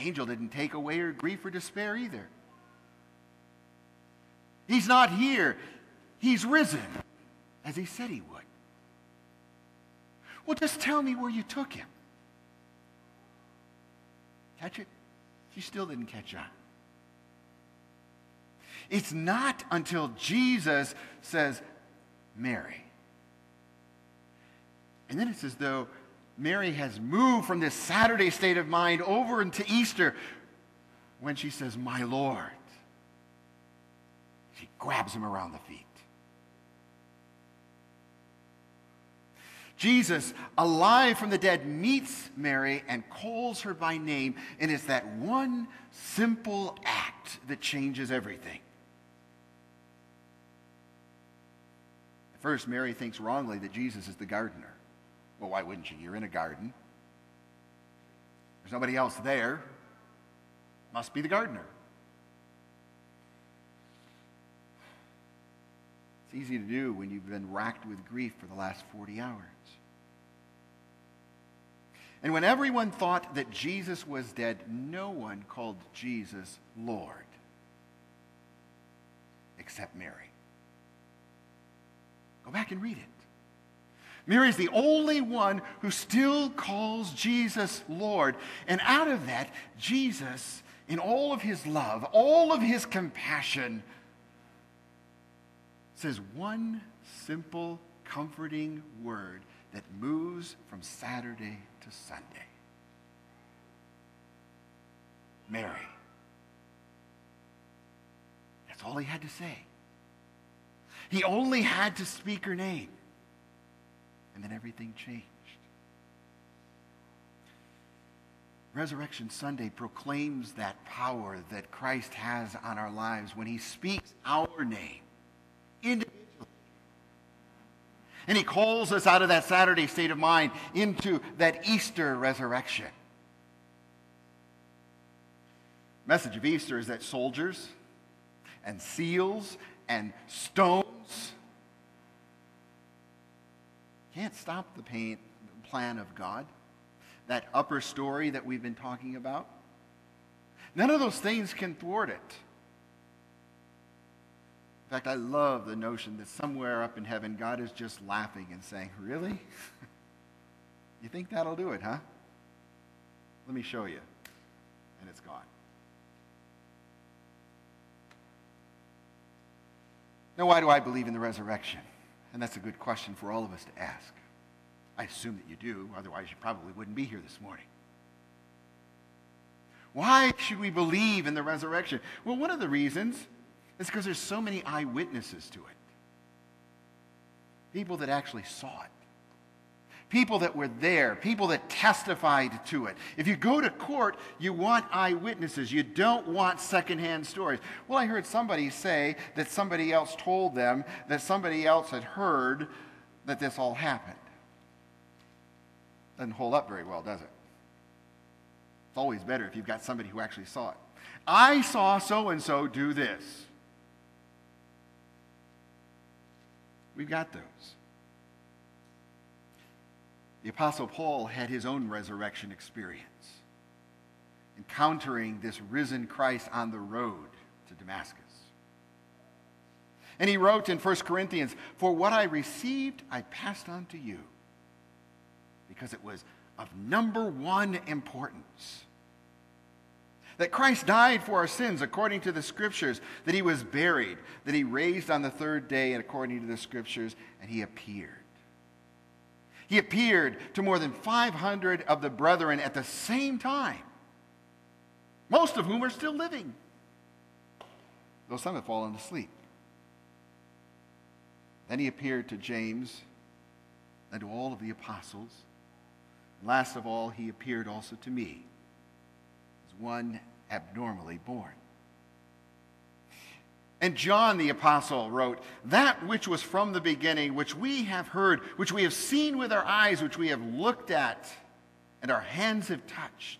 angel didn't take away her grief or despair either. He's not here. He's risen, as he said he would. Well, just tell me where you took him. Catch it? She still didn't catch on. It's not until Jesus says, Mary. And then it's as though Mary has moved from this Saturday state of mind over into Easter when she says, my Lord. She grabs him around the feet. Jesus, alive from the dead, meets Mary and calls her by name, and it's that one simple act that changes everything. At first, Mary thinks wrongly that Jesus is the gardener. Well, why wouldn't you? You're in a garden. There's nobody else there. Must be the gardener. It's easy to do when you've been racked with grief for the last 40 hours. And when everyone thought that Jesus was dead, no one called Jesus Lord except Mary. Go back and read it. Mary's the only one who still calls Jesus Lord. And out of that, Jesus, in all of his love, all of his compassion, says one simple, comforting word that moves from Saturday to Sunday. Mary. That's all he had to say. He only had to speak her name. And then everything changed. Resurrection Sunday proclaims that power that Christ has on our lives when he speaks our name individually. And he calls us out of that Saturday state of mind into that Easter resurrection. Message of Easter is that soldiers and seals and stones can't stop the plan of God. That upper story that we've been talking about. None of those things can thwart it. In fact, I love the notion that somewhere up in heaven, God is just laughing and saying, really? You think that'll do it, huh? Let me show you. And it's gone. Now, why do I believe in the resurrection? And that's a good question for all of us to ask. I assume that you do, otherwise you probably wouldn't be here this morning. Why should we believe in the resurrection? Well, one of the reasons is because there's so many eyewitnesses to it. People that actually saw it. People that were there. People that testified to it. If you go to court, you want eyewitnesses. You don't want secondhand stories. Well, I heard somebody say that somebody else told them that somebody else had heard that this all happened. Doesn't hold up very well, does it? It's always better if you've got somebody who actually saw it. I saw so-and-so do this. We've got those. The Apostle Paul had his own resurrection experience, encountering this risen Christ on the road to Damascus. And he wrote in 1 Corinthians, "For what I received, I passed on to you, because it was of number one importance. That Christ died for our sins according to the Scriptures, that he was buried, that he raised on the third day according to the Scriptures, and he appeared. He appeared to more than 500 of the brethren at the same time, most of whom are still living, though some have fallen asleep. Then he appeared to James and to all of the apostles. And last of all, he appeared also to me, as one abnormally born." And John the apostle wrote, "That which was from the beginning, which we have heard, which we have seen with our eyes, which we have looked at, and our hands have touched,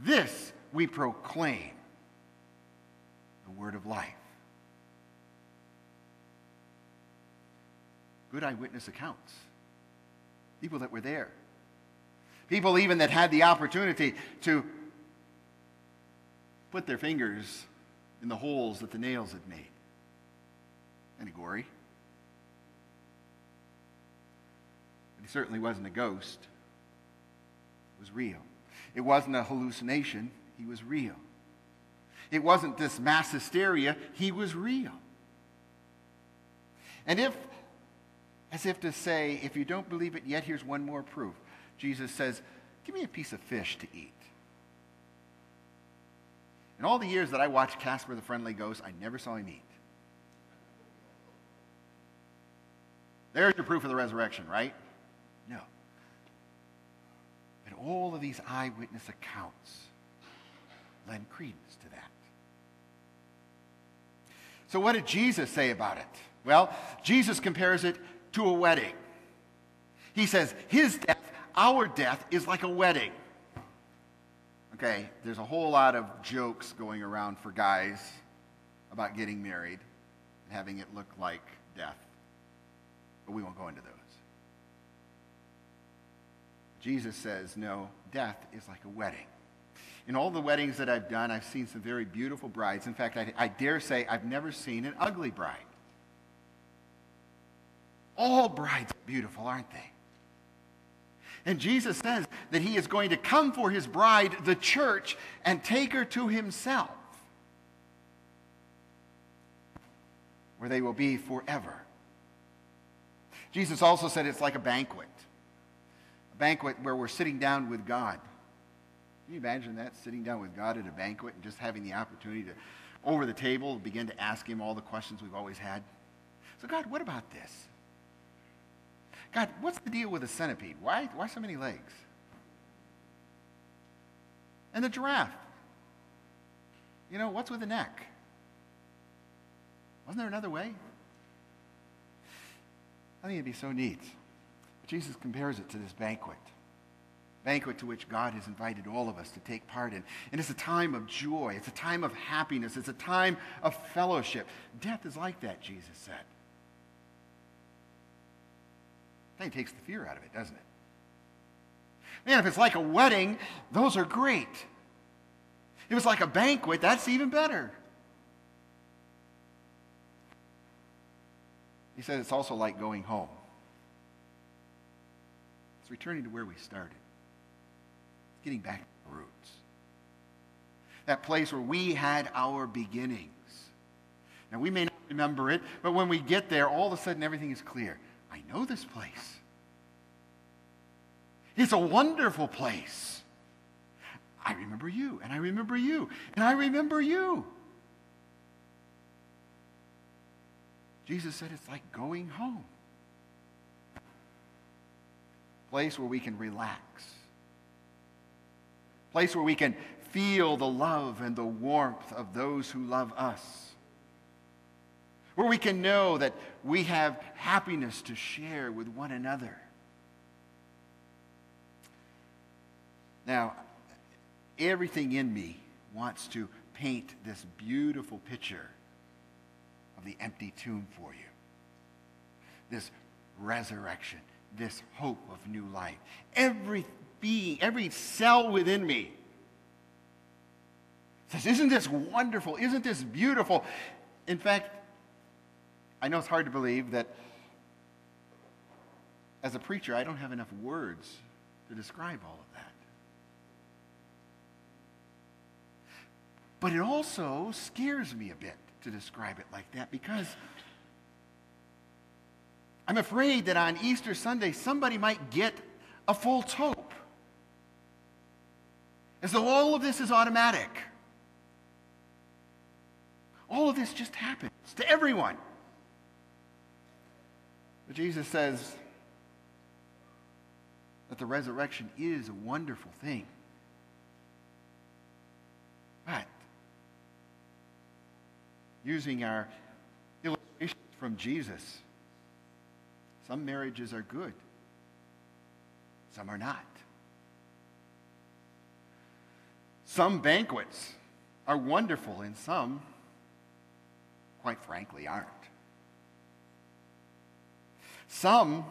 this we proclaim, the word of life." Good eyewitness accounts. People that were there. People even that had the opportunity to put their fingers in the holes that the nails had made. Kind of gory. But he certainly wasn't a ghost. It was real. It wasn't a hallucination. He was real. It wasn't this mass hysteria. He was real. And as if to say, if you don't believe it yet, here's one more proof. Jesus says, give me a piece of fish to eat. In all the years that I watched Casper the Friendly Ghost, I never saw him eat. There's your proof of the resurrection, right? No. But all of these eyewitness accounts lend credence to that. So what did Jesus say about it? Well, Jesus compares it to a wedding. He says, his death, our death, is like a wedding. Okay, there's a whole lot of jokes going around for guys about getting married and having it look like death. But we won't go into those. Jesus says, no, death is like a wedding. In all the weddings that I've done, I've seen some very beautiful brides. In fact, I dare say I've never seen an ugly bride. All brides are beautiful, aren't they? And Jesus says that he is going to come for his bride, the church, and take her to himself, where they will be forever. Jesus also said it's like a banquet where we're sitting down with God. Can you imagine that, sitting down with God at a banquet and just having the opportunity to, over the table, begin to ask him all the questions we've always had? So God, what about this? God, what's the deal with the centipede? Why so many legs? And the giraffe? You know, what's with the neck? Wasn't there another way? I think it'd be so neat. Jesus compares it to this banquet to which God has invited all of us to take part in. And it's a time of joy. It's a time of happiness. It's a time of fellowship. Death is like that, Jesus said. That takes the fear out of it, doesn't it? Man, if it's like a wedding, those are great. If it's like a banquet, that's even better. He said it's also like going home. It's returning to where we started. It's getting back to the roots. That place where we had our beginnings. Now, we may not remember it, but when we get there, all of a sudden everything is clear. I know this place. It's a wonderful place. I remember you, and I remember you, and I remember you. Jesus said it's like going home. Place where we can relax. Place where we can feel the love and the warmth of those who love us. Where we can know that we have happiness to share with one another. Now, everything in me wants to paint this beautiful picture of the empty tomb for you. This resurrection, this hope of new life. Every being, every cell within me says, isn't this wonderful? Isn't this beautiful? In fact, I know it's hard to believe that as a preacher, I don't have enough words to describe all of that. But it also scares me a bit to describe it like that, because I'm afraid that on Easter Sunday, somebody might get a false hope. As though all of this is automatic. All of this just happens to everyone. But Jesus says that the resurrection is a wonderful thing. But using our illustrations from Jesus, some marriages are good, some are not. Some banquets are wonderful, and some, quite frankly, aren't. Some